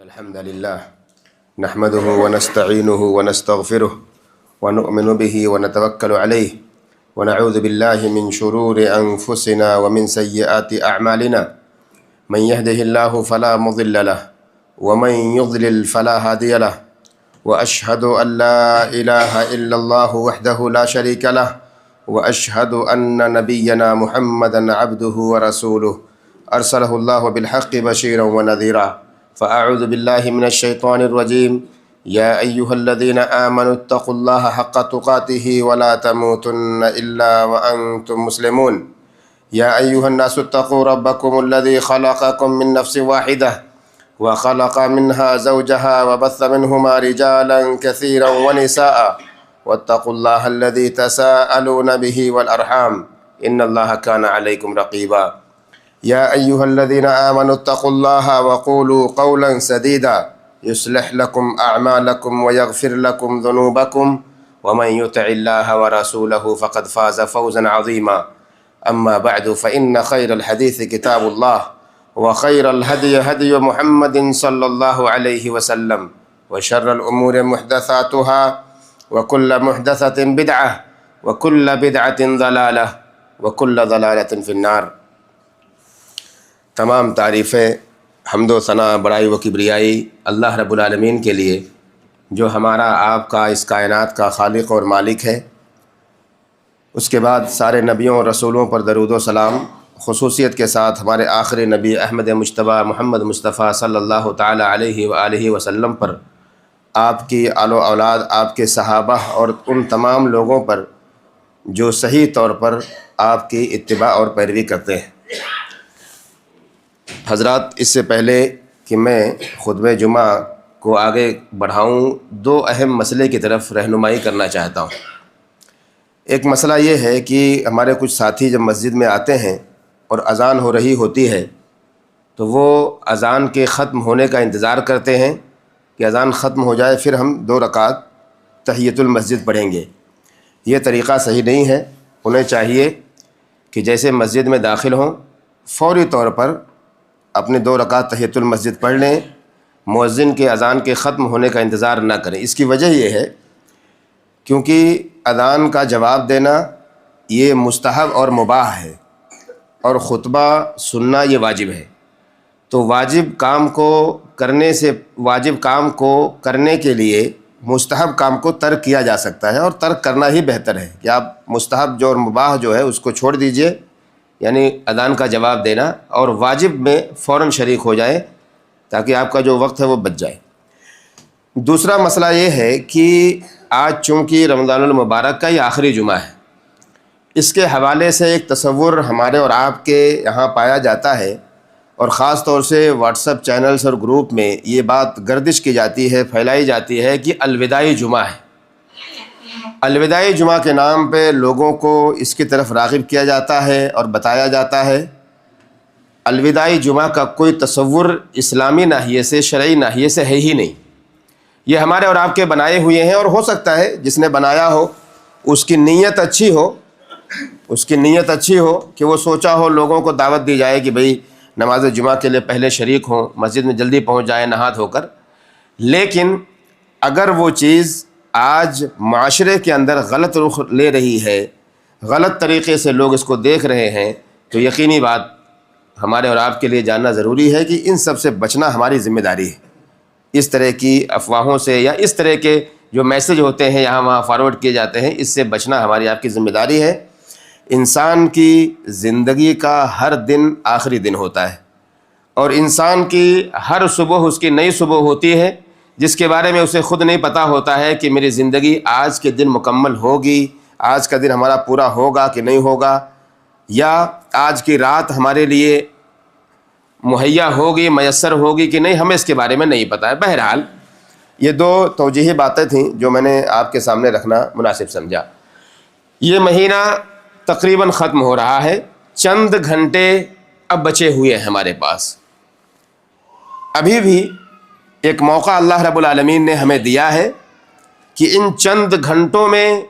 الحمد لله نحمده ونستعينه ونستغفره ونؤمن به ونتوكل عليه ونعوذ بالله من شرور أنفسنا ومن سيئات أعمالنا من يهده الله فلا مضل له ومن يضلل فلا هادي له وأشهد أن لا إله إلا الله وحده لا شريك له وأشهد أن نبينا محمدا عبده ورسوله أرسله الله بالحق بشيرا ونذيرا فأعوذ بالله من الشيطان الرجيم يا أيها الذين آمنوا اتقوا الله حق تقاته ولا تموتن إلا وأنتم مسلمون يا أيها الناس اتقوا ربكم الذي خلقكم من نفس واحدة وخلق منها زوجها وبث منهما رجالا كثيرا ونساء واتقوا الله الذي تساءلون به والأرحام إن الله كان عليكم رقيبا يا أيها الذين آمنوا اتقوا الله وقولوا قولا سديدا يصلح لكم أعمالكم ويغفر لكم ذنوبكم ومن يطع الله ورسوله فقد فاز فوزا عظيما أما بعد فإن خير الحديث كتاب الله وخير الهدي هدي محمد صلى الله عليه وسلم وشر الأمور محدثاتها وكل محدثة بدعة وكل بدعة ضلالة وكل ضلالة في النار۔ تمام تعریفیں حمد و ثنا بڑائی و کبریائی اللہ رب العالمین کے لیے جو ہمارا آپ کا اس کائنات کا خالق اور مالک ہے۔ اس کے بعد سارے نبیوں اور رسولوں پر درود و سلام، خصوصیت کے ساتھ ہمارے آخری نبی احمد مجتبیٰ محمد مصطفیٰ صلی اللہ تعالی علیہ وآلہ وسلم پر، آپ کی آل و اولاد، آپ کے صحابہ اور ان تمام لوگوں پر جو صحیح طور پر آپ کی اتباع اور پیروی کرتے ہیں۔ حضرات، اس سے پہلے کہ میں خطبہ جمعہ کو آگے بڑھاؤں، دو اہم مسئلے کی طرف رہنمائی کرنا چاہتا ہوں۔ ایک مسئلہ یہ ہے کہ ہمارے کچھ ساتھی جب مسجد میں آتے ہیں اور اذان ہو رہی ہوتی ہے تو وہ اذان کے ختم ہونے کا انتظار کرتے ہیں کہ اذان ختم ہو جائے پھر ہم 2 رکعت تحیۃ المسجد پڑھیں گے۔ یہ طریقہ صحیح نہیں ہے۔ انہیں چاہیے کہ جیسے مسجد میں داخل ہوں فوری طور پر اپنے 2 رکعت تحیۃ المسجد پڑھ لیں، مؤذن کے اذان کے ختم ہونے کا انتظار نہ کریں۔ اس کی وجہ یہ ہے کیونکہ اذان کا جواب دینا یہ مستحب اور مباح ہے، اور خطبہ سننا یہ واجب ہے۔ تو واجب کام کو کرنے کے لیے مستحب کام کو ترک کیا جا سکتا ہے، اور ترک کرنا ہی بہتر ہے کہ آپ مستحب جو اور مباح جو ہے اس کو چھوڑ دیجئے، یعنی اذان کا جواب دینا، اور واجب میں فوراً شریک ہو جائیں تاکہ آپ کا جو وقت ہے وہ بچ جائے۔ دوسرا مسئلہ یہ ہے کہ آج چونکہ رمضان المبارک کا یہ آخری جمعہ ہے، اس کے حوالے سے ایک تصور ہمارے اور آپ کے یہاں پایا جاتا ہے، اور خاص طور سے واٹس ایپ چینلز اور گروپ میں یہ بات گردش کی جاتی ہے، پھیلائی جاتی ہے کہ الوداعی جمعہ ہے۔ الوداعی جمعہ کے نام پہ لوگوں کو اس کی طرف راغب کیا جاتا ہے اور بتایا جاتا ہے۔ الوداعی جمعہ کا کوئی تصور اسلامی ناحیے سے، شرعی ناحیے سے ہے ہی نہیں۔ یہ ہمارے اور آپ کے بنائے ہوئے ہیں، اور ہو سکتا ہے جس نے بنایا ہو اس کی نیت اچھی ہو کہ وہ سوچا ہو لوگوں کو دعوت دی جائے کہ بھئی نماز جمعہ کے لیے پہلے شریک ہوں، مسجد میں جلدی پہنچ جائیں نہا دھو کر۔ لیکن اگر وہ چیز آج معاشرے کے اندر غلط رخ لے رہی ہے، غلط طریقے سے لوگ اس کو دیکھ رہے ہیں، تو یقینی بات ہمارے اور آپ کے لیے جاننا ضروری ہے کہ ان سب سے بچنا ہماری ذمہ داری ہے۔ اس طرح کی افواہوں سے یا اس طرح کے جو میسج ہوتے ہیں یہاں وہاں فارورڈ کیے جاتے ہیں، اس سے بچنا ہماری آپ کی ذمہ داری ہے۔ انسان کی زندگی کا ہر دن آخری دن ہوتا ہے، اور انسان کی ہر صبح اس کی نئی صبح ہوتی ہے، جس کے بارے میں اسے خود نہیں پتہ ہوتا ہے کہ میری زندگی آج کے دن مکمل ہوگی، آج کا دن ہمارا پورا ہوگا کہ نہیں ہوگا، یا آج کی رات ہمارے لیے مہیا ہوگی، میسر ہوگی کہ نہیں، ہمیں اس کے بارے میں نہیں پتہ ہے۔ بہرحال یہ 2 توجیہی باتیں تھیں جو میں نے آپ کے سامنے رکھنا مناسب سمجھا۔ یہ مہینہ تقریباً ختم ہو رہا ہے، چند گھنٹے اب بچے ہوئے ہیں ہمارے پاس۔ ابھی بھی ایک موقع اللہ رب العالمین نے ہمیں دیا ہے کہ ان چند گھنٹوں میں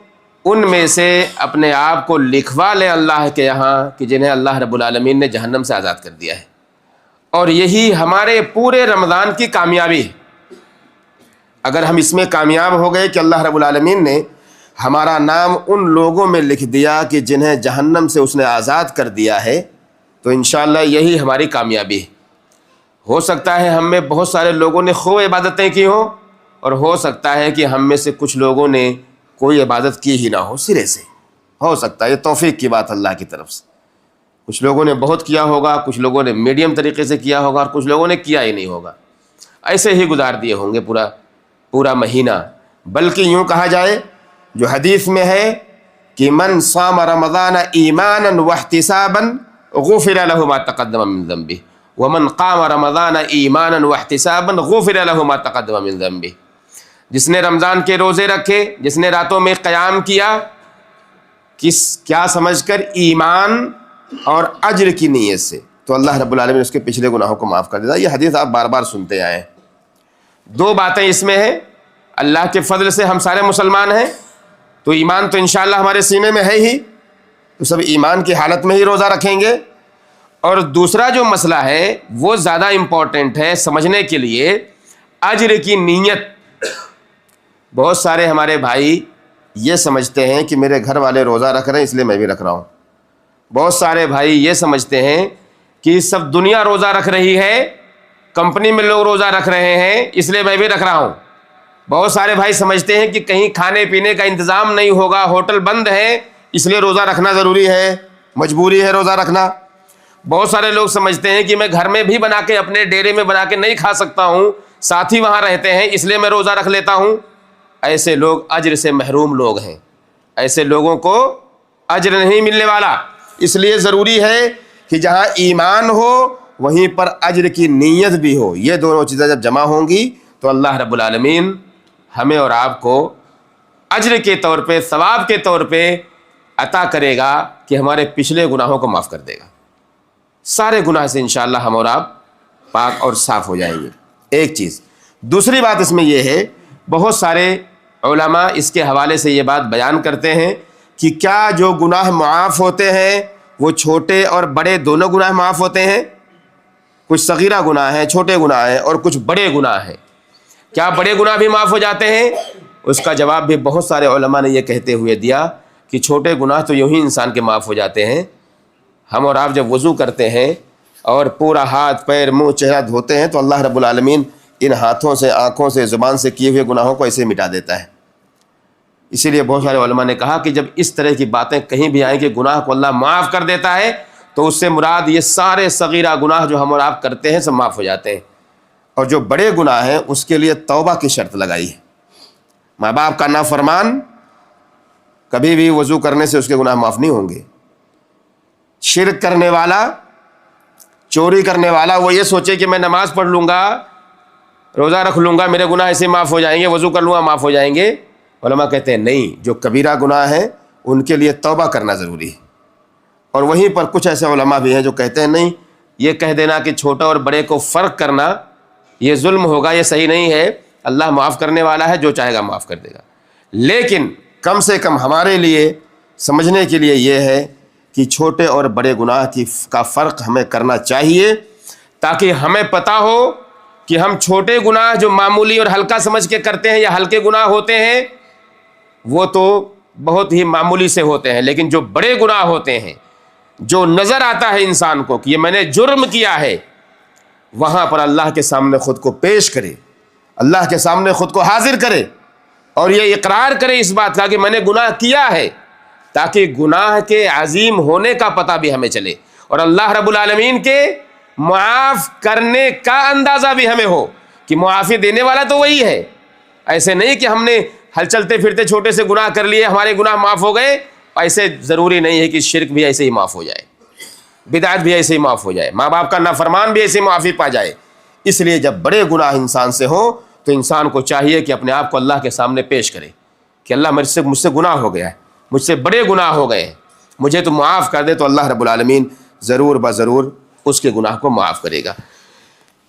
ان میں سے اپنے آپ کو لکھوا لیں اللہ کے یہاں کہ جنہیں اللہ رب العالمین نے جہنم سے آزاد کر دیا ہے، اور یہی ہمارے پورے رمضان کی کامیابی ہے۔ اگر ہم اس میں کامیاب ہو گئے کہ اللہ رب العالمین نے ہمارا نام ان لوگوں میں لکھ دیا کہ جنہیں جہنم سے اس نے آزاد کر دیا ہے، تو انشاءاللہ یہی ہماری کامیابی ہے۔ ہو سکتا ہے ہم میں بہت سارے لوگوں نے خوب عبادتیں کی ہوں، اور ہو سکتا ہے کہ ہم میں سے کچھ لوگوں نے کوئی عبادت کی ہی نہ ہو سرے سے، ہو سکتا ہے۔ یہ توفیق کی بات اللہ کی طرف سے۔ کچھ لوگوں نے بہت کیا ہوگا، کچھ لوگوں نے میڈیم طریقے سے کیا ہوگا، اور کچھ لوگوں نے کیا ہی نہیں ہوگا، ایسے ہی گزار دیے ہوں گے پورا مہینہ۔ بلکہ یوں کہا جائے جو حدیث میں ہے کہ من صام رمضان ایمانا واحتسابا غفر له ما تقدم من ذنبه ومن قام رمضان ایمانا واحتسابا غفر له ما تقدم من ذنبه، جس نے رمضان کے روزے رکھے، جس نے راتوں میں قیام کیا، کیا سمجھ کر؟ ایمان اور اجر کی نیت سے، تو اللہ رب العالمین اس کے پچھلے گناہوں کو معاف کر دیتا ہے۔ یہ حدیث آپ بار بار سنتے آئے ہیں۔ دو باتیں اس میں ہیں، اللہ کے فضل سے ہم سارے مسلمان ہیں، تو ایمان تو انشاءاللہ ہمارے سینے میں ہے ہی، تو سب ایمان کی حالت میں ہی روزہ رکھیں گے۔ اور دوسرا جو مسئلہ ہے وہ زیادہ امپورٹنٹ ہے سمجھنے کے لیے، اجر کی نیت۔ بہت سارے ہمارے بھائی یہ سمجھتے ہیں کہ میرے گھر والے روزہ رکھ رہے ہیں اس لیے میں بھی رکھ رہا ہوں۔ بہت سارے بھائی یہ سمجھتے ہیں کہ سب دنیا روزہ رکھ رہی ہے، کمپنی میں لوگ روزہ رکھ رہے ہیں اس لیے میں بھی رکھ رہا ہوں۔ بہت سارے بھائی سمجھتے ہیں کہ کہیں کھانے پینے کا انتظام نہیں ہوگا، ہوٹل بند ہے اس لیے روزہ رکھنا ضروری ہے، مجبوری ہے روزہ رکھنا۔ بہت سارے لوگ سمجھتے ہیں کہ میں گھر میں بھی بنا کے اپنے ڈیرے میں بنا کے نہیں کھا سکتا ہوں، ساتھی وہاں رہتے ہیں اس لیے میں روزہ رکھ لیتا ہوں۔ ایسے لوگ اجر سے محروم لوگ ہیں، ایسے لوگوں کو اجر نہیں ملنے والا۔ اس لیے ضروری ہے کہ جہاں ایمان ہو وہیں پر اجر کی نیت بھی ہو۔ یہ دونوں چیزیں جب جمع ہوں گی تو اللہ رب العالمین ہمیں اور آپ کو اجر کے طور پہ، ثواب کے طور پہ عطا کرے گا کہ ہمارے پچھلے گناہوں کو معاف کر دے گا۔ سارے گناہ سے انشاءاللہ ہم اور آپ پاک اور صاف ہو جائیں گے۔ ایک چیز۔ دوسری بات اس میں یہ ہے، بہت سارے علماء اس کے حوالے سے یہ بات بیان کرتے ہیں کہ کیا جو گناہ معاف ہوتے ہیں وہ چھوٹے اور بڑے دونوں گناہ معاف ہوتے ہیں؟ کچھ صغیرہ گناہ ہیں، چھوٹے گناہ ہیں، اور کچھ بڑے گناہ ہیں۔ کیا بڑے گناہ بھی معاف ہو جاتے ہیں؟ اس کا جواب بھی بہت سارے علماء نے یہ کہتے ہوئے دیا کہ چھوٹے گناہ تو یوں ہی انسان کے معاف ہو جاتے ہیں۔ ہم اور آپ جب وضو کرتے ہیں اور پورا ہاتھ پیر منہ چہرہ دھوتے ہیں تو اللہ رب العالمین ان ہاتھوں سے، آنکھوں سے، زبان سے کیے ہوئے گناہوں کو ایسے مٹا دیتا ہے۔ اسی لیے بہت سارے علماء نے کہا کہ جب اس طرح کی باتیں کہیں بھی آئیں کہ گناہ کو اللہ معاف کر دیتا ہے تو اس سے مراد یہ سارے صغیرہ گناہ جو ہم اور آپ کرتے ہیں سب معاف ہو جاتے ہیں، اور جو بڑے گناہ ہیں اس کے لیے توبہ کی شرط لگائی ہے۔ ماں باپ کا نافرمان کبھی بھی وضو کرنے سے اس کے گناہ معاف نہیں ہوں گے۔ شرک کرنے والا، چوری کرنے والا، وہ یہ سوچے کہ میں نماز پڑھ لوں گا، روزہ رکھ لوں گا، میرے گناہ ایسے معاف ہو جائیں گے، وضو کر لوں گا معاف ہو جائیں گے۔ علماء کہتے ہیں نہیں، جو کبیرہ گناہ ہیں ان کے لیے توبہ کرنا ضروری ہے۔ اور وہیں پر کچھ ایسے علماء بھی ہیں جو کہتے ہیں نہیں، یہ کہہ دینا کہ چھوٹا اور بڑے کو فرق کرنا یہ ظلم ہوگا، یہ صحیح نہیں ہے۔ اللہ معاف کرنے والا ہے، جو چاہے گا معاف کر دے گا۔ لیکن کم سے کم ہمارے لیے سمجھنے کے لیے یہ ہے کہ چھوٹے اور بڑے گناہ کا فرق ہمیں کرنا چاہیے، تاکہ ہمیں پتہ ہو کہ ہم چھوٹے گناہ جو معمولی اور ہلکا سمجھ کے کرتے ہیں یا ہلکے گناہ ہوتے ہیں وہ تو بہت ہی معمولی سے ہوتے ہیں، لیکن جو بڑے گناہ ہوتے ہیں، جو نظر آتا ہے انسان کو کہ یہ میں نے جرم کیا ہے، وہاں پر اللہ کے سامنے خود کو پیش کرے، اللہ کے سامنے خود کو حاضر کرے اور یہ اقرار کرے اس بات کا کہ میں نے گناہ کیا ہے، تاکہ گناہ کے عظیم ہونے کا پتہ بھی ہمیں چلے اور اللہ رب العالمین کے معاف کرنے کا اندازہ بھی ہمیں ہو کہ معافی دینے والا تو وہی ہے۔ ایسے نہیں کہ ہم نے ہل چلتے پھرتے چھوٹے سے گناہ کر لیے، ہمارے گناہ معاف ہو گئے، ایسے ضروری نہیں ہے کہ شرک بھی ایسے ہی معاف ہو جائے، بدعت بھی ایسے ہی معاف ہو جائے، ماں باپ کا نافرمان بھی ایسے معافی پا جائے۔ اس لیے جب بڑے گناہ انسان سے ہوں تو انسان کو چاہیے کہ اپنے آپ کو اللہ کے سامنے پیش کرے کہ اللہ مجھ سے گناہ ہو گیا ہے، مجھ سے بڑے گناہ ہو گئے ہیں، مجھے تو معاف کر دے، تو اللہ رب العالمین ضرور بضرور اس کے گناہ کو معاف کرے گا۔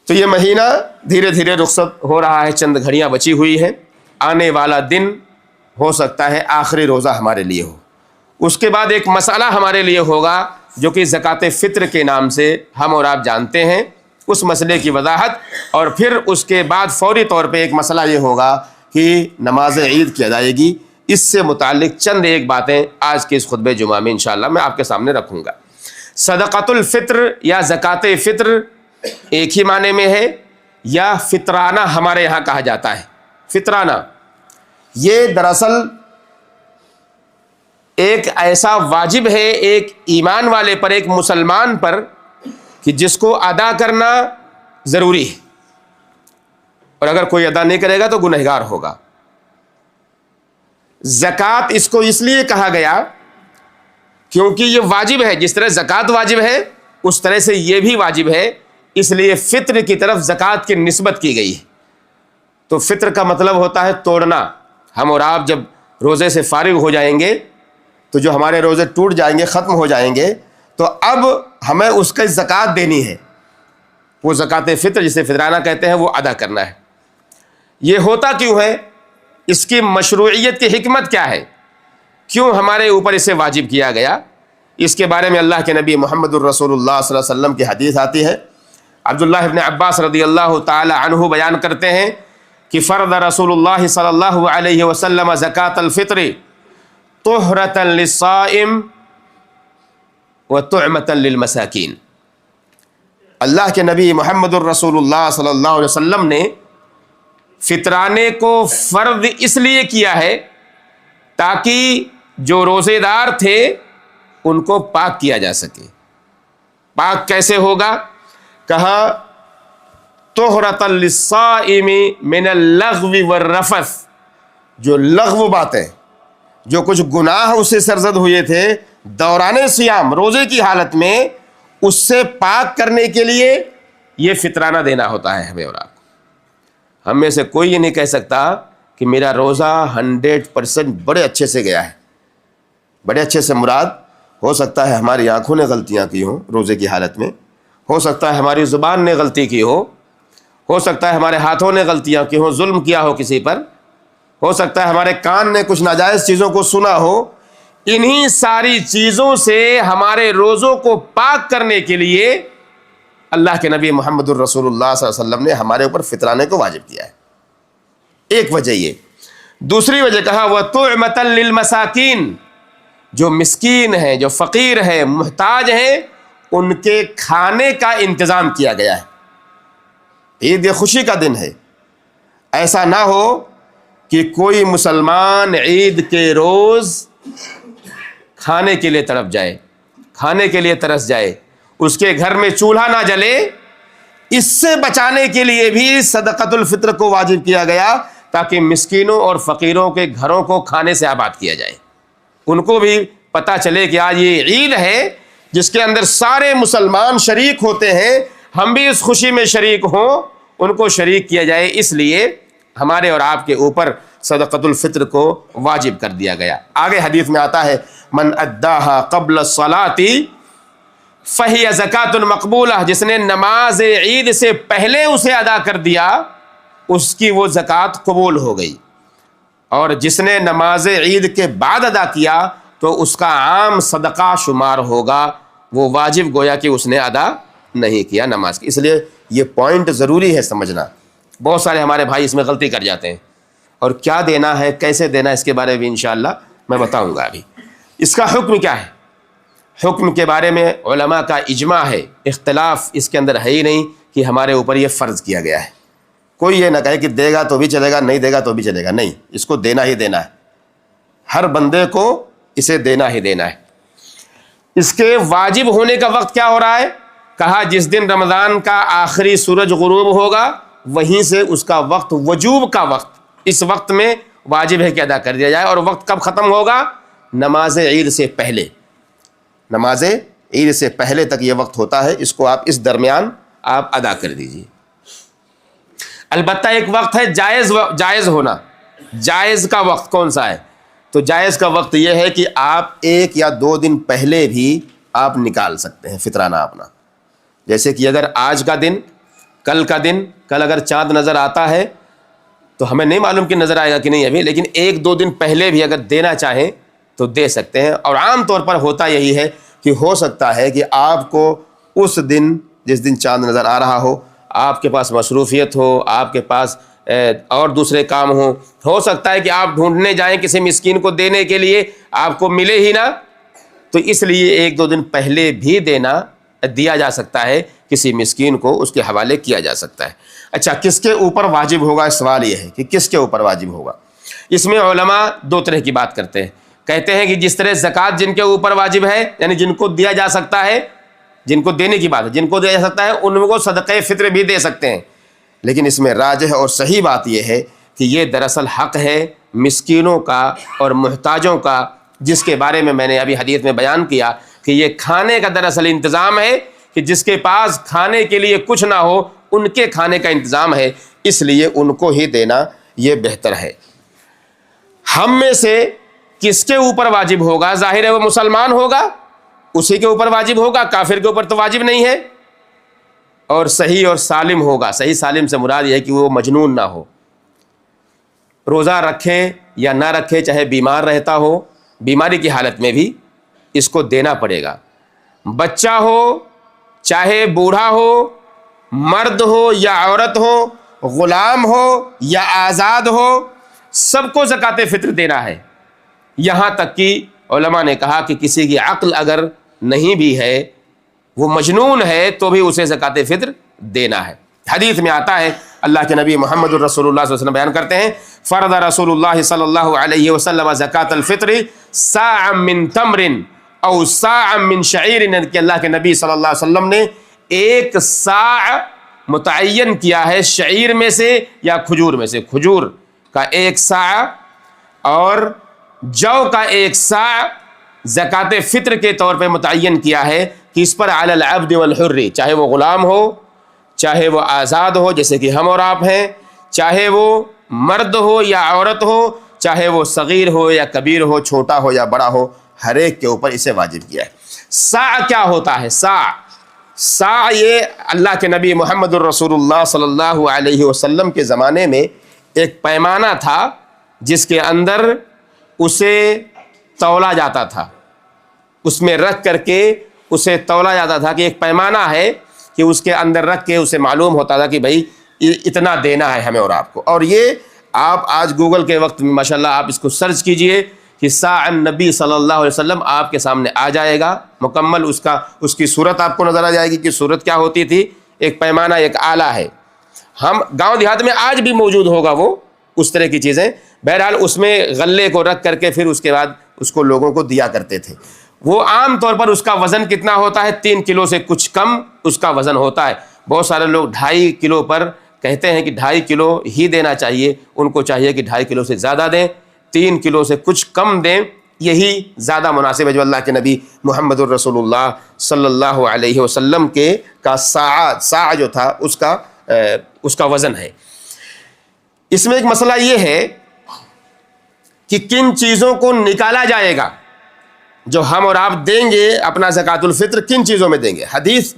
تو یہ مہینہ دھیرے دھیرے رخصت ہو رہا ہے، چند گھڑیاں بچی ہوئی ہیں۔ آنے والا دن ہو سکتا ہے آخری روزہ ہمارے لیے ہو۔ اس کے بعد ایک مسئلہ ہمارے لیے ہوگا جو کہ زکوٰۃ فطر کے نام سے ہم اور آپ جانتے ہیں، اس مسئلے کی وضاحت، اور پھر اس کے بعد فوری طور پہ ایک مسئلہ یہ ہوگا کہ نماز عید کی ادائیگی۔ اس سے متعلق چند ایک باتیں آج کے اس خطبہ جمعہ میں انشاءاللہ میں آپ کے سامنے رکھوں گا۔ صدقۃ الفطر یا زکوٰۃ فطر ایک ہی معنی میں ہے، یا فطرانہ ہمارے یہاں کہا جاتا ہے۔ فطرانہ یہ دراصل ایک ایسا واجب ہے ایک ایمان والے پر، ایک مسلمان پر، کہ جس کو ادا کرنا ضروری ہے، اور اگر کوئی ادا نہیں کرے گا تو گنہگار ہوگا۔ زکوٰۃ اس کو اس لیے کہا گیا کیونکہ یہ واجب ہے، جس طرح زکوٰۃ واجب ہے اس طرح سے یہ بھی واجب ہے، اس لیے فطر کی طرف زکوٰۃ کی نسبت کی گئی ہے۔ تو فطر کا مطلب ہوتا ہے توڑنا۔ ہم اور آپ جب روزے سے فارغ ہو جائیں گے تو جو ہمارے روزے ٹوٹ جائیں گے، ختم ہو جائیں گے، تو اب ہمیں اس کا زکوٰۃ دینی ہے، وہ زکوٰۃ فطر جسے فطرانہ کہتے ہیں، وہ ادا کرنا ہے۔ یہ ہوتا کیوں ہے؟ اس کی مشروعیت کی حکمت کیا ہے؟ کیوں ہمارے اوپر اسے واجب کیا گیا؟ اس کے بارے میں اللہ کے نبی محمد الرسول اللہ صلی اللہ علیہ وسلم کی حدیث آتی ہے۔ عبداللہ ابن عباس رضی اللہ تعالی عنہ بیان کرتے ہیں کہ فرض رسول اللہ صلی اللہ علیہ وسلم زکوٰۃ الفطر طہرۃ للصائم وطعمۃ للمساکین۔ اللہ کے نبی محمد الرسول اللہ صلی اللہ علیہ وسلم نے فطرانے کو فرض اس لیے کیا ہے تاکہ جو روزے دار تھے ان کو پاک کیا جا سکے۔ پاک کیسے ہوگا؟ کہا طہرۃ للصائم من اللغو والرفث، جو لغو باتیں، جو کچھ گناہ اسے سرزد ہوئے تھے دوران صیام روزے کی حالت میں، اس سے پاک کرنے کے لیے یہ فطرانہ دینا ہوتا ہے ہمیں اور آپ کو۔ ہم میں سے کوئی یہ نہیں کہہ سکتا کہ میرا روزہ 100% بڑے اچھے سے گیا ہے۔ بڑے اچھے سے مراد ہو سکتا ہے ہماری آنکھوں نے غلطیاں کی ہوں روزے کی حالت میں، ہو سکتا ہے ہماری زبان نے غلطی کی ہو سکتا ہے ہمارے ہاتھوں نے غلطیاں کی ہوں، ظلم کیا ہو کسی پر، ہو سکتا ہے ہمارے کان نے کچھ ناجائز چیزوں کو سنا ہو۔ انہی ساری چیزوں سے ہمارے روزوں کو پاک کرنے کے لیے اللہ کے نبی محمد الرسول اللہ صلی اللہ علیہ وسلم نے ہمارے اوپر فطرانے کو واجب کیا ہے۔ ایک وجہ یہ۔ دوسری وجہ کہا وَطُعْمَةً لِّلْمَسَاكِينَ، جو مسکین ہیں، جو فقیر ہیں، محتاج ہیں، ان کے کھانے کا انتظام کیا گیا ہے۔ عید خوشی کا دن ہے، ایسا نہ ہو کہ کوئی مسلمان عید کے روز کھانے کے لیے تڑپ جائے، کھانے کے لیے ترس جائے، اس کے گھر میں چولہا نہ جلے۔ اس سے بچانے کے لیے بھی صدقۃ الفطر کو واجب کیا گیا تاکہ مسکینوں اور فقیروں کے گھروں کو کھانے سے آباد کیا جائے، ان کو بھی پتہ چلے کہ آج یہ عید ہے جس کے اندر سارے مسلمان شریک ہوتے ہیں، ہم بھی اس خوشی میں شریک ہوں، ان کو شریک کیا جائے۔ اس لیے ہمارے اور آپ کے اوپر صدقۃ الفطر کو واجب کر دیا گیا۔ آگے حدیث میں آتا ہے من اداہا قبل الصلاۃ فہی زکوٰۃ مقبولہ، جس نے نماز عید سے پہلے اسے ادا کر دیا اس کی وہ زکوٰۃ قبول ہو گئی، اور جس نے نماز عید کے بعد ادا کیا تو اس کا عام صدقہ شمار ہوگا، وہ واجب گویا کہ اس نے ادا نہیں کیا نماز کی۔ اس لیے یہ پوائنٹ ضروری ہے سمجھنا۔ بہت سارے ہمارے بھائی اس میں غلطی کر جاتے ہیں، اور کیا دینا ہے، کیسے دینا ہے، اس کے بارے میں انشاءاللہ میں بتاؤں گا۔ ابھی اس کا حکم کیا ہے؟ حکم کے بارے میں علماء کا اجماع ہے، اختلاف اس کے اندر ہے ہی نہیں کہ ہمارے اوپر یہ فرض کیا گیا ہے۔ کوئی یہ نہ کہے کہ دے گا تو بھی چلے گا، نہیں دے گا تو بھی چلے گا، نہیں، اس کو دینا ہی دینا ہے، ہر بندے کو اسے دینا ہی دینا ہے۔ اس کے واجب ہونے کا وقت کیا ہو رہا ہے؟ کہا جس دن رمضان کا آخری سورج غروب ہوگا وہیں سے اس کا وقت، وجوب کا وقت، اس وقت میں واجب ہے کہ ادا کر دیا جائے۔ اور وقت کب ختم ہوگا؟ نماز عید سے پہلے، نماز عید سے پہلے تک یہ وقت ہوتا ہے، اس کو آپ اس درمیان آپ ادا کر دیجیے۔ البتہ ایک وقت ہے جائز ہونا۔ جائز کا وقت کون سا ہے؟ تو جائز کا وقت یہ ہے کہ آپ 1 یا 2 دن پہلے بھی آپ نکال سکتے ہیں فطرانہ اپنا۔ جیسے کہ اگر آج کا دن، کل کا دن، کل اگر چاند نظر آتا ہے تو ہمیں نہیں معلوم کہ نظر آئے گا کہ نہیں ابھی، لیکن 1-2 دن پہلے بھی اگر دینا چاہیں تو دے سکتے ہیں۔ اور عام طور پر ہوتا یہی ہے کہ ہو سکتا ہے کہ آپ کو اس دن جس دن چاند نظر آ رہا آپ کے پاس مصروفیت ہو، آپ کے پاس اور دوسرے کام ہو سکتا ہے کہ آپ ڈھونڈنے جائیں کسی مسکین کو دینے کے لیے، آپ کو ملے ہی نہ، تو اس لیے 1-2 دن پہلے بھی دیا جا سکتا ہے، کسی مسکین کو اس کے حوالے کیا جا سکتا ہے۔ اچھا، کس کے اوپر واجب ہوگا؟ سوال یہ ہے کہ کس کے اوپر واجب ہوگا۔ اس میں علماء 2 طرح کی بات کرتے ہیں، کہتے ہیں کہ جس طرح زکوٰۃ جن کے اوپر واجب ہے، یعنی جن کو دیا جا سکتا ہے، جن کو دینے کی بات ہے، جن کو دیا جا سکتا ہے ان کو صدقہ فطر بھی دے سکتے ہیں، لیکن اس میں راجح اور صحیح بات یہ ہے کہ یہ دراصل حق ہے مسکینوں کا اور محتاجوں کا، جس کے بارے میں نے ابھی حدیث میں بیان کیا کہ یہ کھانے کا دراصل انتظام ہے، کہ جس کے پاس کھانے کے لیے کچھ نہ ہو ان کے کھانے کا انتظام ہے، اس لیے ان کو ہی دینا یہ بہتر ہے۔ ہم میں سے کس کے اوپر واجب ہوگا؟ ظاہر ہے وہ مسلمان ہوگا، اسی کے اوپر واجب ہوگا، کافر کے اوپر تو واجب نہیں ہے۔ اور صحیح اور سالم ہوگا، صحیح سالم سے مراد یہ ہے کہ وہ مجنون نہ ہو، روزہ رکھے یا نہ رکھے، چاہے بیمار رہتا ہو، بیماری کی حالت میں بھی اس کو دینا پڑے گا۔ بچہ ہو چاہے بوڑھا ہو، مرد ہو یا عورت ہو، غلام ہو یا آزاد ہو، سب کو زکوٰۃ فطر دینا ہے۔ یہاں تک کہ علماء نے کہا کہ کسی کی عقل اگر نہیں بھی ہے، وہ مجنون ہے، تو بھی اسے زکوٰۃ فطر دینا ہے۔ حدیث میں آتا ہے، اللہ کے نبی محمد الرسول اللہ صلی اللہ علیہ وسلم بیان کرتے ہیں، فرض رسول اللہ صلی اللہ علیہ وسلم زکوٰۃ الفطر صاع من تمر او صاع من شعیر، کہ اللہ کے نبی صلی اللہ علیہ وسلم نے 1 صاع متعین کیا ہے شعیر میں سے یا کھجور میں سے، کھجور کا 1 صاع اور جو کا 1 صاع زکوٰۃ فطر کے طور پہ متعین کیا ہے کہ اس پر علی العبد والحر، چاہے وہ غلام ہو، چاہے وہ آزاد ہو جیسے کہ ہم اور آپ ہیں، چاہے وہ مرد ہو یا عورت ہو، چاہے وہ صغیر ہو یا کبیر ہو، چھوٹا ہو یا بڑا ہو، ہر ایک کے اوپر اسے واجب کیا ہے۔ صاع کیا ہوتا ہے؟ صاع یہ اللہ کے نبی محمد الرسول اللہ صلی اللہ علیہ وسلم کے زمانے میں ایک پیمانہ تھا جس کے اندر اسے تولا جاتا تھا، اس میں رکھ کر کے اسے تولا جاتا تھا، کہ ایک پیمانہ ہے کہ اس کے اندر رکھ کے اسے معلوم ہوتا تھا کہ بھائی اتنا دینا ہے ہمیں اور آپ کو۔ اور یہ آپ آج گوگل کے وقت میں ماشاءاللہ آپ اس کو سرچ کیجئے کہ صاع النبی صلی اللہ علیہ وسلم آپ کے سامنے آ جائے گا، مکمل اس کی صورت آپ کو نظر آ جائے گی کہ صورت کیا ہوتی تھی۔ ایک پیمانہ، ایک آلہ ہے، ہم گاؤں دیہات میں آج بھی موجود ہوگا وہ اس طرح کی چیزیں، بہرحال اس میں غلے کو رکھ کر کے پھر اس کے بعد اس کو لوگوں کو دیا کرتے تھے۔ وہ عام طور پر اس کا وزن کتنا ہوتا ہے؟ 3 کلو سے کچھ کم اس کا وزن ہوتا ہے۔ بہت سارے لوگ 2.5 کلو پر کہتے ہیں کہ 2.5 کلو ہی دینا چاہیے، ان کو چاہیے کہ 2.5 کلو سے زیادہ دیں، 3 کلو سے کچھ کم دیں، یہی زیادہ مناسب ہے جو اللہ کے نبی محمد الرسول اللہ صلی اللہ علیہ وسلم کا صاع جو تھا اس کا وزن ہے۔ اس میں ایک مسئلہ یہ ہے کہ کن چیزوں کو نکالا جائے گا جو ہم اور آپ دیں گے اپنا زکوٰۃ الفطر، کن چیزوں میں دیں گے؟ حدیث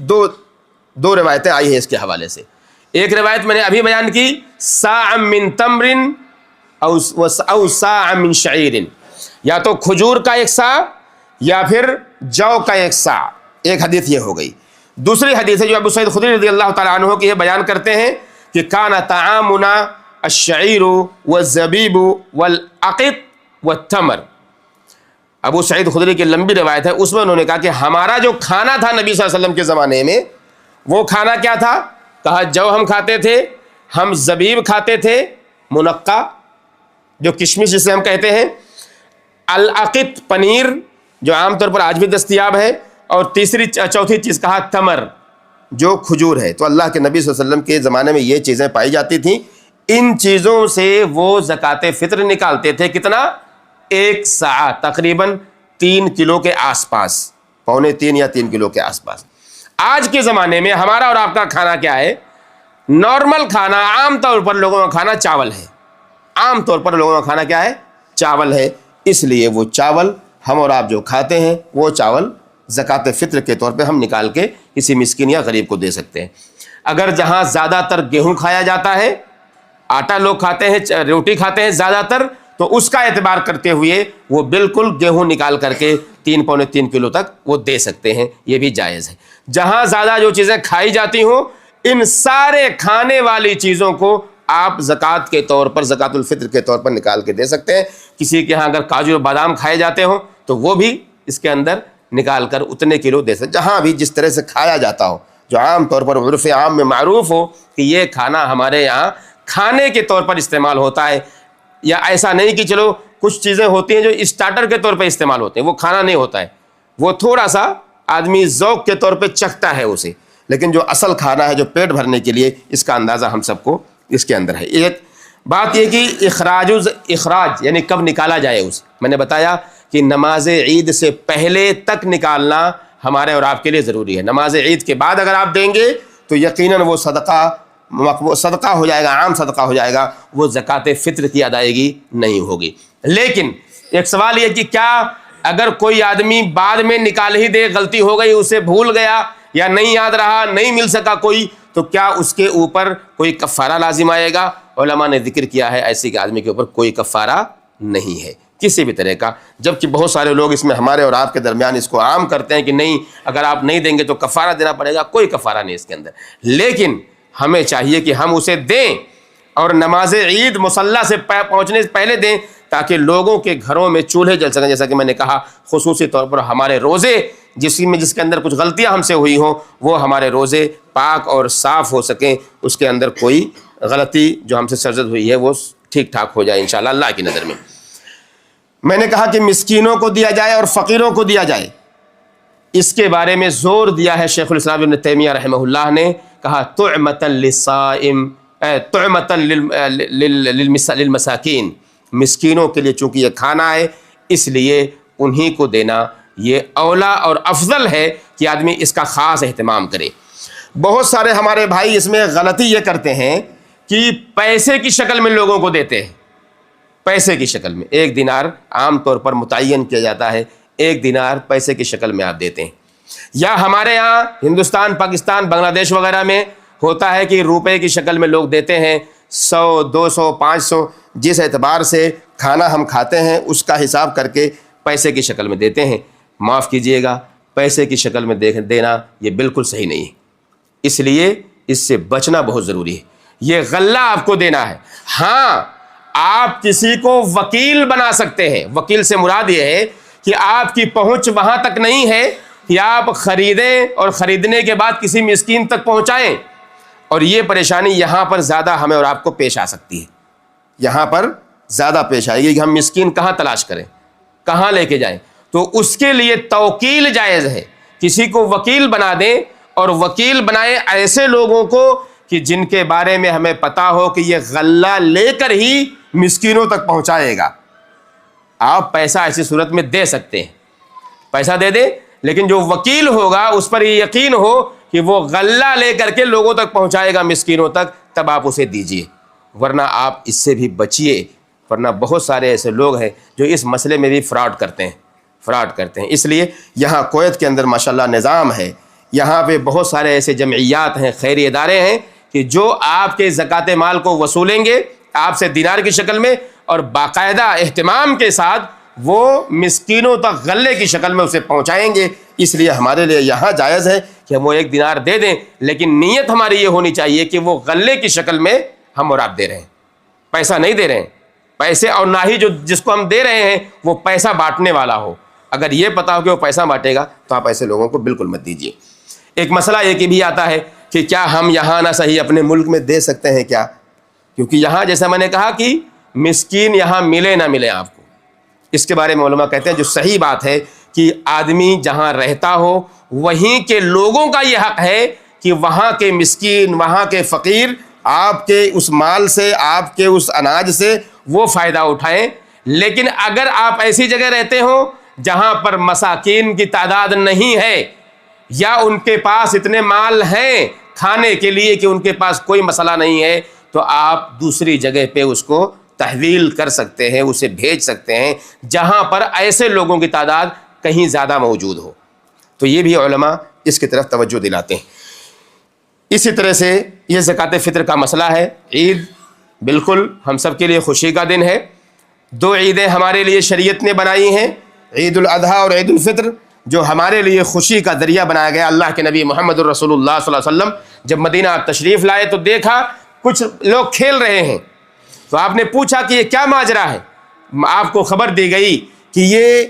دو روایتیں آئی ہیں اس کے حوالے سے۔ ایک روایت میں نے ابھی بیان کی، صاع من تمر او صاع من شعیر، یا تو کھجور کا 1 صاع یا پھر جو کا 1 صاع، ایک حدیث یہ ہو گئی۔ دوسری حدیث ہے جو ابو سعید خدری رضی اللہ تعالیٰ عنہ کی یہ بیان کرتے ہیں کہ کان طعامنا الشعیر والزبیب والعقط والتمر۔ ابو سعید خدری کی لمبی روایت ہے، اس میں انہوں نے کہا کہ ہمارا جو کھانا تھا نبی صلی اللہ علیہ وسلم کے زمانے میں، وہ کھانا کیا تھا؟ کہا جو ہم کھاتے تھے، ہم زبیب کھاتے تھے، منقع جو کشمش جسے ہم کہتے ہیں، العقط پنیر جو عام طور پر آج بھی دستیاب ہے، اور چوتھی چیز کہا تمر جو کھجور ہے۔ تو اللہ کے نبی صلی اللہ علیہ وسلم کے زمانے میں یہ چیزیں پائی جاتی تھیں، ان چیزوں سے وہ زکوٰۃ فطر نکالتے تھے۔ کتنا؟ 1 صاع، تقریباً 3 کلو کے آس پاس، 2.25 یا 3 کلو کے آس پاس۔ آج کے زمانے میں ہمارا اور آپ کا کھانا کیا ہے؟ نارمل کھانا، عام طور پر لوگوں کا کھانا چاول ہے، عام طور پر لوگوں کا کھانا کیا ہے؟ چاول ہے۔ اس لیے وہ چاول ہم اور آپ جو کھاتے ہیں، وہ چاول زکوٰۃ فطر کے طور پہ ہم نکال کے کسی مسکین یا غریب کو دے سکتے ہیں۔ اگر جہاں زیادہ تر گیہوں کھایا جاتا ہے، آٹا لوگ کھاتے ہیں، روٹی کھاتے ہیں زیادہ تر، تو اس کا اعتبار کرتے ہوئے وہ بالکل گیہوں نکال کر کے 3 پونے 3 کلو تک وہ دے سکتے ہیں، یہ بھی جائز ہے۔ جہاں زیادہ جو چیزیں کھائی جاتی ہوں ان سارے کھانے والی چیزوں کو آپ زکوٰۃ کے طور پر، زکوٰۃ الفطر کے طور پر نکال کے دے سکتے ہیں۔ کسی کے ہاں اگر کاجو اور بادام کھائے جاتے ہوں تو وہ بھی اس کے اندر نکال کر اتنے کلو دے سکتے، جہاں بھی جس طرح سے کھایا جاتا ہو، جو عام طور پر عرف عام میں معروف ہو کہ یہ کھانا ہمارے یہاں کھانے کے طور پر استعمال ہوتا ہے۔ یا ایسا نہیں کہ چلو کچھ چیزیں ہوتی ہیں جو اسٹارٹر کے طور پہ استعمال ہوتے ہیں، وہ کھانا نہیں ہوتا ہے، وہ تھوڑا سا آدمی ذوق کے طور پہ چکھتا ہے اسے، لیکن جو اصل کھانا ہے جو پیٹ بھرنے کے لیے، اس کا اندازہ ہم سب کو اس کے اندر ہے۔ ایک بات یہ کہ اخراج یعنی کب نکالا جائے اسے، میں نے بتایا کہ نماز عید سے پہلے تک نکالنا ہمارے اور آپ کے لیے ضروری ہے۔ نماز عید کے بعد اگر آپ دیں گے تو یقیناً وہ صدقہ ہو جائے گا، عام صدقہ ہو جائے گا، وہ زکوٰۃ فطر کی ادائیگی نہیں ہوگی۔ لیکن ایک سوال یہ کہ کیا اگر کوئی آدمی بعد میں نکال ہی دے، غلطی ہو گئی، اسے بھول گیا یا نہیں یاد رہا، نہیں مل سکا کوئی، تو کیا اس کے اوپر کوئی کفارہ لازم آئے گا؟ علماء نے ذکر کیا ہے ایسے کہ آدمی کے اوپر کوئی کفارہ نہیں ہے کسی بھی طرح کا، جبکہ بہت سارے لوگ اس میں ہمارے اور آپ کے درمیان اس کو عام کرتے ہیں کہ نہیں اگر آپ نہیں دیں گے تو کفارہ دینا پڑے گا۔ کوئی کفارہ نہیں اس کے اندر، لیکن ہمیں چاہیے کہ ہم اسے دیں اور نماز عید مصلی سے پہنچنے سے پہلے دیں، تاکہ لوگوں کے گھروں میں چولہے جل سکیں۔ جیسا کہ میں نے کہا خصوصی طور پر ہمارے روزے جس کے اندر کچھ غلطیاں ہم سے ہوئی ہوں، وہ ہمارے روزے پاک اور صاف ہو سکیں، اس کے اندر کوئی غلطی جو ہم سے سرزد ہوئی ہے وہ ٹھیک ٹھاک ہو جائے انشاءاللہ اللہ کی نظر میں۔ میں نے کہا کہ مسکینوں کو دیا جائے اور فقیروں کو دیا جائے، اس کے بارے میں زور دیا ہے شیخ الاسلام ابن تیمیہ رحمہ اللہ نے، کہا طعمۃ للصائم طعمۃ للمساکین، مسکینوں کے لیے چونکہ یہ کھانا ہے اس لیے انہی کو دینا یہ اولا اور افضل ہے کہ آدمی اس کا خاص اہتمام کرے۔ بہت سارے ہمارے بھائی اس میں غلطی یہ کرتے ہیں کہ پیسے کی شکل میں لوگوں کو دیتے ہیں، پیسے کی شکل میں 1 دینار عام طور پر متعین کیا جاتا ہے، 1 دینار پیسے کی شکل میں آپ دیتے ہیں۔ یا ہمارے ہاں ہندوستان، پاکستان، بنگلہ دیش وغیرہ میں ہوتا ہے کہ روپے کی شکل میں لوگ دیتے ہیں، 100 200 500 جس اعتبار سے کھانا ہم کھاتے ہیں اس کا حساب کر کے پیسے کی شکل میں دیتے ہیں۔ معاف کیجئے گا، پیسے کی شکل میں دینا یہ بالکل صحیح نہیں ہے، اس لیے اس سے بچنا بہت ضروری ہے۔ یہ غلہ آپ کو دینا ہے، ہاں آپ کسی کو وکیل بنا سکتے ہیں، وکیل سے مراد یہ ہے کہ آپ کی پہنچ وہاں تک نہیں ہے کہ آپ خریدیں اور خریدنے کے بعد کسی مسکین تک پہنچائیں، اور یہ پریشانی یہاں پر زیادہ ہمیں اور آپ کو پیش آ سکتی ہے، یہاں پر زیادہ پیش آئے گی کہ ہم مسکین کہاں تلاش کریں، کہاں لے کے جائیں۔ تو اس کے لیے توکیل جائز ہے، کسی کو وکیل بنا دیں اور وکیل بنائیں ایسے لوگوں کو کہ جن کے بارے میں ہمیں پتا ہو کہ یہ غلہ لے کر ہی مسکینوں تک پہنچائے گا۔ آپ پیسہ ایسی صورت میں دے سکتے ہیں، پیسہ دے دیں، لیکن جو وکیل ہوگا اس پر یہ یقین ہو کہ وہ غلہ لے کر کے لوگوں تک پہنچائے گا مسکینوں تک، تب آپ اسے دیجئے، ورنہ آپ اس سے بھی بچیے، ورنہ بہت سارے ایسے لوگ ہیں جو اس مسئلے میں بھی فراڈ کرتے ہیں۔ اس لیے یہاں کویت کے اندر ماشاءاللہ نظام ہے، یہاں پہ بہت سارے ایسے جمعیات ہیں، خیری ادارے ہیں کہ جو آپ کے زکوٰۃ مال کو وصولیں گے آپ سے دینار کی شکل میں، اور باقاعدہ اہتمام کے ساتھ وہ مسکینوں تک غلے کی شکل میں اسے پہنچائیں گے۔ اس لیے ہمارے لیے یہاں جائز ہے کہ ہم وہ 1 دینار دے دیں، لیکن نیت ہماری یہ ہونی چاہیے کہ وہ غلے کی شکل میں ہم اور آپ دے رہے ہیں، پیسہ نہیں دے رہے ہیں پیسے، اور نہ ہی جس کو ہم دے رہے ہیں وہ پیسہ بانٹنے والا ہو۔ اگر یہ پتا ہو کہ وہ پیسہ بانٹے گا تو آپ ایسے لوگوں کو بالکل مت دیجیے۔ ایک مسئلہ یہ بھی آتا ہے کہ کیا ہم یہاں نہ صحیح اپنے ملک میں دے سکتے ہیں کیا؟ کیونکہ یہاں جیسا میں نے کہا کہ مسکین یہاں ملے نہ ملے آپ کو، اس کے بارے میں علماء کہتے ہیں جو صحیح بات ہے کہ آدمی جہاں رہتا ہو وہیں کے لوگوں کا یہ حق ہے کہ وہاں کے مسکین، وہاں کے فقیر آپ کے اس مال سے، آپ کے اس اناج سے وہ فائدہ اٹھائیں۔ لیکن اگر آپ ایسی جگہ رہتے ہوں جہاں پر مساکین کی تعداد نہیں ہے، یا ان کے پاس اتنے مال ہیں کھانے کے لیے کہ ان کے پاس کوئی مسئلہ نہیں ہے، تو آپ دوسری جگہ پہ اس کو تحویل کر سکتے ہیں، اسے بھیج سکتے ہیں جہاں پر ایسے لوگوں کی تعداد کہیں زیادہ موجود ہو۔ تو یہ بھی علماء اس کی طرف توجہ دلاتے ہیں۔ اسی طرح سے یہ زکوٰۃ فطر کا مسئلہ ہے۔ عید بالکل ہم سب کے لیے خوشی کا دن ہے، دو عیدیں ہمارے لیے شریعت نے بنائی ہیں، عید الاضحیٰ اور عید الفطر، جو ہمارے لیے خوشی کا ذریعہ بنایا گیا۔ اللہ کے نبی محمد الرسول اللہ صلی اللہ علیہ وسلم جب مدینہ تشریف لائے تو دیکھا کچھ لوگ کھیل رہے ہیں، تو آپ نے پوچھا کہ یہ کیا ماجرا ہے؟ آپ کو خبر دی گئی کہ یہ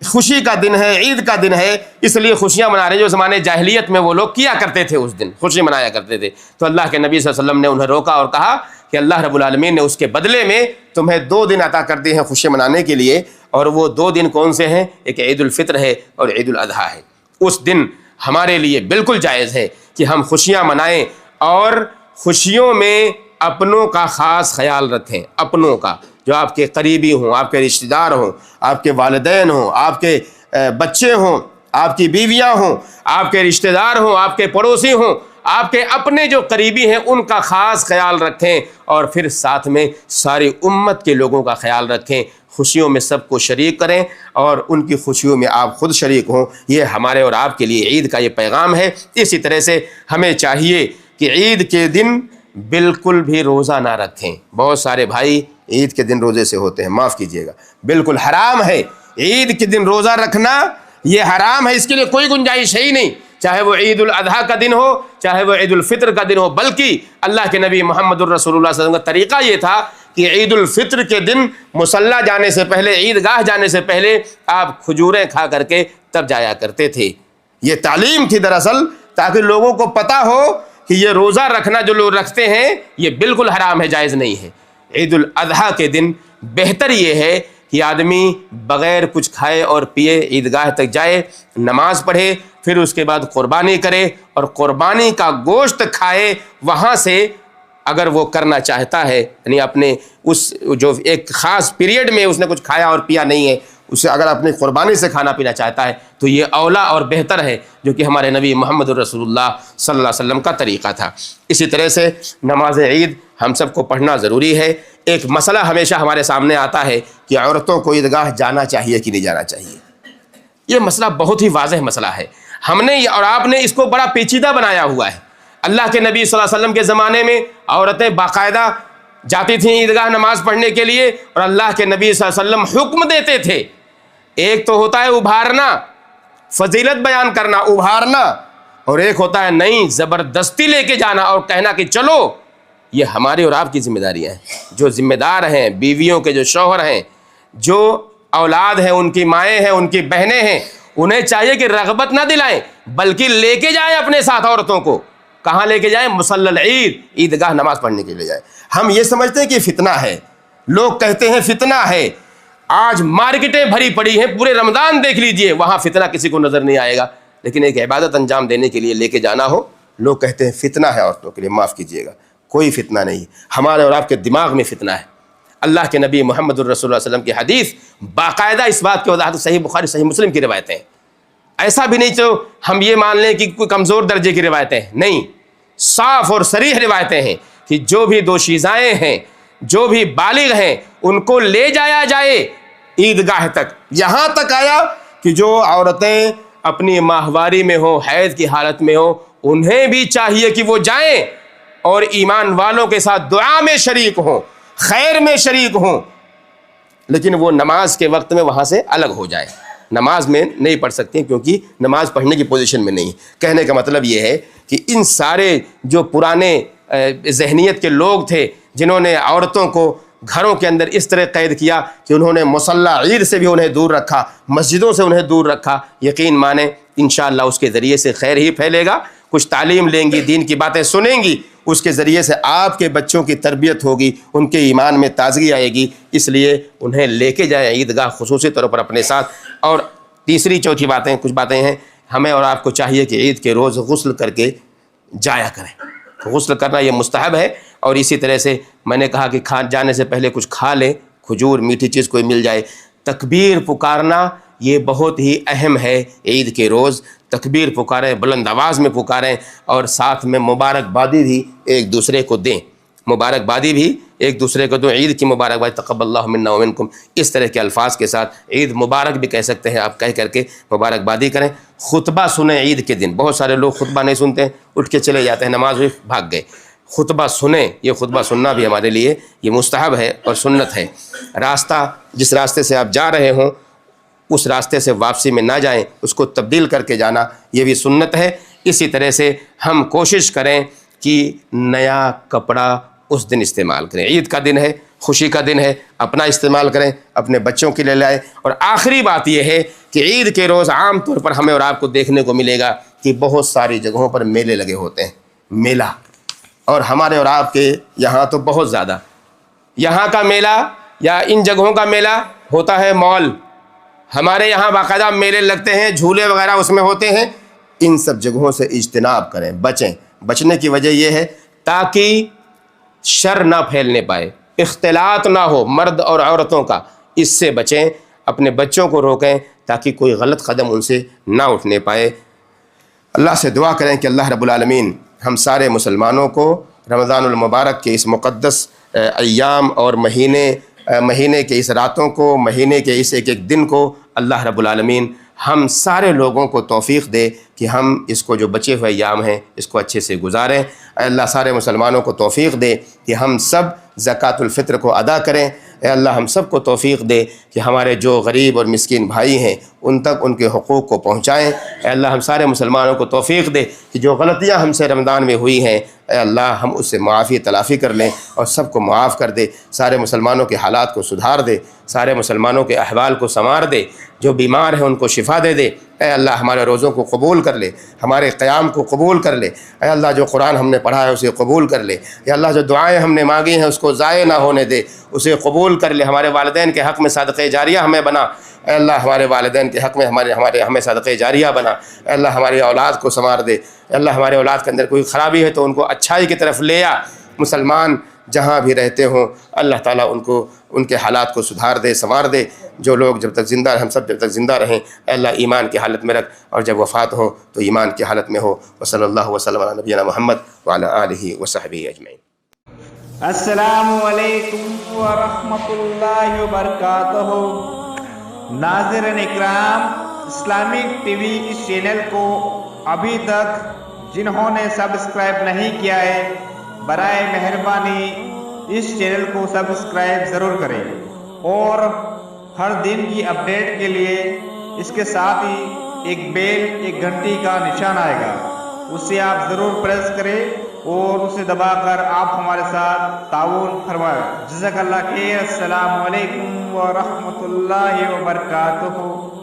خوشی کا دن ہے، عید کا دن ہے، اس لیے خوشیاں منا رہے ہیں جو زمانے جاہلیت میں وہ لوگ کیا کرتے تھے، اس دن خوشی منایا کرتے تھے۔ تو اللہ کے نبی صلی اللہ علیہ وسلم نے انہیں روکا اور کہا کہ اللہ رب العالمین نے اس کے بدلے میں تمہیں 2 دن عطا کر دیے ہیں خوشی منانے کے لیے، اور وہ 2 دن کون سے ہیں؟ ایک عید الفطر ہے اور عید الاضحیٰ ہے۔ اس دن ہمارے لیے بالکل جائز ہے کہ ہم خوشیاں منائیں، اور خوشیوں میں اپنوں کا خاص خیال رکھیں، اپنوں کا، جو آپ کے قریبی ہوں، آپ کے رشتہ دار ہوں، آپ کے والدین ہوں، آپ کے بچے ہوں، آپ کی بیویاں ہوں، آپ کے رشتہ دار ہوں، آپ کے پڑوسی ہوں، آپ کے اپنے جو قریبی ہیں ان کا خاص خیال رکھیں، اور پھر ساتھ میں ساری امت کے لوگوں کا خیال رکھیں۔ خوشیوں میں سب کو شریک کریں اور ان کی خوشیوں میں آپ خود شریک ہوں۔ یہ ہمارے اور آپ کے لیے عید کا یہ پیغام ہے۔ اسی طرح سے ہمیں چاہیے کہ عید کے دن بالکل بھی روزہ نہ رکھیں۔ بہت سارے بھائی عید کے دن روزے سے ہوتے ہیں، معاف کیجیے گا، بالکل حرام ہے عید کے دن روزہ رکھنا، یہ حرام ہے، اس کے لیے کوئی گنجائش ہے ہی نہیں، چاہے وہ عید الاضحیٰ کا دن ہو، چاہے وہ عید الفطر کا دن ہو۔ بلکہ اللہ کے نبی محمد الرسول اللہ صلی اللہ علیہ وسلم کا طریقہ یہ تھا کہ عید الفطر کے دن مصلی جانے سے پہلے، عیدگاہ جانے سے پہلے آپ کھجوریں کھا کر کے تب جایا کرتے تھے۔ یہ تعلیم تھی دراصل، تاکہ لوگوں کو پتہ ہو کہ یہ روزہ رکھنا جو لوگ رکھتے ہیں یہ بالکل حرام ہے، جائز نہیں ہے۔ عید الاضحیٰ کے دن بہتر یہ ہے کہ آدمی بغیر کچھ کھائے اور پیے عیدگاہ تک جائے، نماز پڑھے، پھر اس کے بعد قربانی کرے، اور قربانی کا گوشت کھائے۔ وہاں سے اگر وہ کرنا چاہتا ہے، یعنی اپنے اس جو ایک خاص پیریڈ میں اس نے کچھ کھایا اور پیا نہیں ہے، اسے اگر اپنی قربانی سے کھانا پینا چاہتا ہے تو یہ اولا اور بہتر ہے، جو کہ ہمارے نبی محمد الرسول اللہ صلی اللہ علیہ وسلم کا طریقہ تھا۔ اسی طرح سے نماز عید ہم سب کو پڑھنا ضروری ہے۔ ایک مسئلہ ہمیشہ ہمارے سامنے آتا ہے کہ عورتوں کو عیدگاہ جانا چاہیے کہ نہیں جانا چاہیے۔ یہ مسئلہ بہت ہی واضح مسئلہ ہے، ہم نے اور آپ نے اس کو بڑا پیچیدہ بنایا ہوا ہے۔ اللہ کے نبی صلی اللہ علیہ وسلم کے زمانے میں عورتیں باقاعدہ جاتی تھیں عیدگاہ نماز پڑھنے کے لیے، اور اللہ کے نبی صلی اللہ علیہ وسلم حکم دیتے تھے۔ ایک تو ہوتا ہے ابھارنا، فضیلت بیان کرنا، ابھارنا، اور ایک ہوتا ہے نہیں زبردستی لے کے جانا اور کہنا کہ چلو۔ یہ ہماری اور آپ کی ذمہ داریاں ہیں۔ جو ذمہ دار ہیں، بیویوں کے جو شوہر ہیں، جو اولاد ہیں، ان کی مائیں ہیں، ان کی بہنیں ہیں، انہیں چاہیے کہ رغبت نہ دلائیں بلکہ لے کے جائیں اپنے ساتھ عورتوں کو۔ کہاں لے کے جائیں؟ مصلی العید، عیدگاہ نماز پڑھنے کے لیے جائیں۔ ہم یہ سمجھتے ہیں کہ فتنہ ہے، لوگ کہتے ہیں فتنہ ہے۔ آج مارکیٹیں بھری پڑی ہیں، پورے رمضان دیکھ لیجئے، وہاں فتنہ کسی کو نظر نہیں آئے گا، لیکن ایک عبادت انجام دینے کے لیے لے کے جانا ہو، لوگ کہتے ہیں فتنہ ہے عورتوں کے لیے۔ معاف کیجیے گا، کوئی فتنہ نہیں، ہمارے اور آپ کے دماغ میں فتنہ ہے۔ اللہ کے نبی محمد الرسول اللہ صلی اللہ علیہ وسلم کی حدیث باقاعدہ اس بات کی وضاحت، صحیح بخاری صحیح مسلم کی روایتیں، ایسا بھی نہیں تو ہم یہ مان لیں کہ کوئی کمزور درجے کی روایتیں، نہیں، صاف اور صریح روایتیں ہیں کہ جو بھی دوشیزائیں ہیں، جو بھی بالغ ہیں، ان کو لے جایا جائے عیدگاہ تک۔ یہاں تک آیا کہ جو عورتیں اپنی ماہواری میں ہوں، حیض کی حالت میں ہوں، انہیں بھی چاہیے کہ وہ جائیں اور ایمان والوں کے ساتھ دعا میں شریک ہوں، خیر میں شریک ہوں، لیکن وہ نماز کے وقت میں وہاں سے الگ ہو جائے۔ نماز میں نہیں پڑھ سکتے کیونکہ نماز پڑھنے کی پوزیشن میں نہیں۔ کہنے کا مطلب یہ ہے کہ ان سارے جو پرانے ذہنیت کے لوگ تھے، جنہوں نے عورتوں کو گھروں کے اندر اس طرح قید کیا کہ انہوں نے مصلی عید سے بھی انہیں دور رکھا، مسجدوں سے انہیں دور رکھا، یقین مانیں انشاءاللہ اس کے ذریعے سے خیر ہی پھیلے گا۔ کچھ تعلیم لیں گی، دین کی باتیں سنیں گی، اس کے ذریعے سے آپ کے بچوں کی تربیت ہوگی، ان کے ایمان میں تازگی آئے گی۔ اس لیے انہیں لے کے جائیں عیدگاہ خصوصی طور پر اپنے ساتھ۔ اور تیسری چوتھی باتیں، کچھ باتیں ہیں، ہمیں اور آپ کو چاہیے کہ عید کے روز غسل کر کے جایا کریں۔ غسل کرنا یہ مستحب ہے، اور اسی طرح سے میں نے کہا کہ جانے سے پہلے کچھ کھا لیں، کھجور میٹھی چیز کوئی مل جائے۔ تکبیر پکارنا یہ بہت ہی اہم ہے۔ عید کے روز تکبیر پکاریں، بلند آواز میں پکاریں، اور ساتھ میں مبارکبادی بھی ایک دوسرے کو دیں، مبارکبادی بھی ایک دوسرے کو دیں۔ عید کی مبارکباد، تقبل اللہ منا ومنکم، اس طرح کے الفاظ کے ساتھ عید مبارک بھی کہہ سکتے ہیں آپ، کہہ کر کے مبارکبادی کریں۔ خطبہ سنیں عید کے دن، بہت سارے لوگ خطبہ نہیں سنتے ہیں، اٹھ کے چلے جاتے ہیں، نماز ہوئی بھاگ گئے۔ خطبہ سنیں، یہ خطبہ سننا بھی ہمارے لیے یہ مستحب ہے اور سنت ہے۔ راستہ جس راستے سے آپ جا رہے ہوں اس راستے سے واپسی میں نہ جائیں، اس کو تبدیل کر کے جانا، یہ بھی سنت ہے۔ اسی طرح سے ہم کوشش کریں کہ نیا کپڑا اس دن استعمال کریں، عید کا دن ہے، خوشی کا دن ہے، اپنا استعمال کریں، اپنے بچوں کے لیے لائیں۔ اور آخری بات یہ ہے کہ عید کے روز عام طور پر ہمیں اور آپ کو دیکھنے کو ملے گا کہ بہت ساری جگہوں پر میلے لگے ہوتے ہیں، میلہ، اور ہمارے اور آپ کے یہاں تو بہت زیادہ۔ یہاں کا میلہ یا ان جگہوں کا میلہ ہوتا ہے مال، ہمارے یہاں باقاعدہ میلے لگتے ہیں، جھولے وغیرہ اس میں ہوتے ہیں۔ ان سب جگہوں سے اجتناب کریں، بچیں۔ بچنے کی وجہ یہ ہے تاکہ شر نہ پھیلنے پائے، اختلاط نہ ہو مرد اور عورتوں کا، اس سے بچیں، اپنے بچوں کو روکیں تاکہ کوئی غلط قدم ان سے نہ اٹھنے پائے۔ اللہ سے دعا کریں کہ اللہ رب العالمین ہم سارے مسلمانوں کو رمضان المبارک کے اس مقدس ایام اور مہینے کے اس راتوں کو، مہینے کے اس ایک ایک دن کو اللہ رب العالمین ہم سارے لوگوں کو توفیق دے کہ ہم اس کو جو بچے ہوئے ایام ہیں اس کو اچھے سے گزاریں۔ اے اللہ سارے مسلمانوں کو توفیق دے کہ ہم سب زکوٰۃ الفطر کو ادا کریں۔ اے اللہ ہم سب کو توفیق دے کہ ہمارے جو غریب اور مسکین بھائی ہیں ان تک ان کے حقوق کو پہنچائیں۔ اے اللہ ہم سارے مسلمانوں کو توفیق دے کہ جو غلطیاں ہم سے رمضان میں ہوئی ہیں اے اللہ ہم اس سے معافی تلافی کر لیں اور سب کو معاف کر دے، سارے مسلمانوں کے حالات کو سدھار دے، سارے مسلمانوں کے احوال کو سنوار دے، جو بیمار ہیں ان کو شفا دے دے۔ اے اللہ ہمارے روزوں کو قبول کر لے، ہمارے قیام کو قبول کر لے۔ اے اللہ جو قرآن ہم نے پڑھا ہے اسے قبول کر لے۔ اے اللہ جو دعائیں ہم نے مانگی ہیں اس کو ضائع نہ ہونے دے، اسے قبول کر لے۔ ہمارے والدین کے حق میں صدقہ جاریہ ہمیں بنا۔ اے اللہ ہمارے والدین کے حق میں ہمیں صدقہ جاریہ بنا۔ اے اللہ ہماری اولاد کو سنوار دے۔ اے اللہ ہمارے اولاد کے اندر کوئی خرابی ہے تو ان کو اچھائی کی طرف لے آ۔ مسلمان جہاں بھی رہتے ہوں اللہ تعالیٰ ان کے حالات کو سدھار دے، سنوار دے۔ جو لوگ جب تک زندہ ہم سب جب تک زندہ رہیں اے اللہ ایمان کی حالت میں رکھ، اور جب وفات ہو تو ایمان کی حالت میں ہو۔ وصلی اللہ وسلم علی نبینا محمد وعلی آلہ وصحبہ اجمعین۔ السلام علیکم ورحمۃ اللہ وبرکاتہ۔ ناظرین اکرام، اسلامک ٹی وی اس چینل کو ابھی تک جنہوں نے سبسکرائب نہیں کیا ہے برائے مہربانی اس چینل کو سبسکرائب ضرور کریں، اور ہر دن کی اپڈیٹ کے لیے اس کے ساتھ ہی ایک گھنٹی کا نشان آئے گا، اسے آپ ضرور پریس کریں اور اسے دبا کر آپ ہمارے ساتھ تعاون فرمائیں۔ جزاک اللہ خیر۔ السلام علیکم ورحمۃ اللہ وبرکاتہ۔